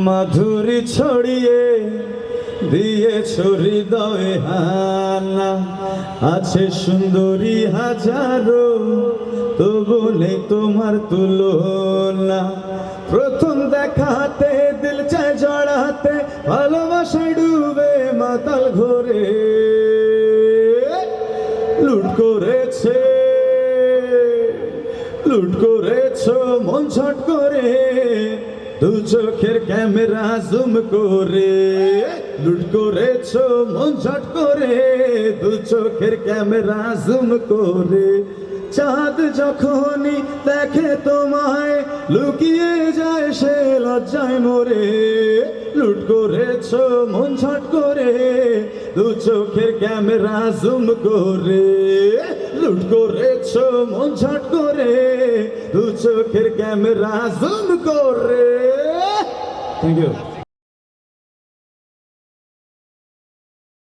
মাধুরী ছড়িয়ে দিয়েছ হৃদয়ে হানা, আছে সুন্দরী হাজারো, তবু নেই তোমার তুলনা। প্রথম দেখাতে দিল চায় জড়াতে, ভালোবাসায় ডুবে মাতাল ঘোরে। লুট করেছে, লুট করেছ মন ছট করে, দু চোখের ক্যামেরা জুম করে। লুট করেছ মন ছট করে, দু চোখের ক্যামেরা জুম করে। চাঁদ যখনই দেখে তোমায়, লুকিয়ে যায় সে লজ্জায় মরে। লুট করেছ মন ছট করে, দু চোখের ক্যামেরা জুম করে। লুট করেছ মন ছট করে, দু চোখের ক্যামেরা জুম করে। Thank you.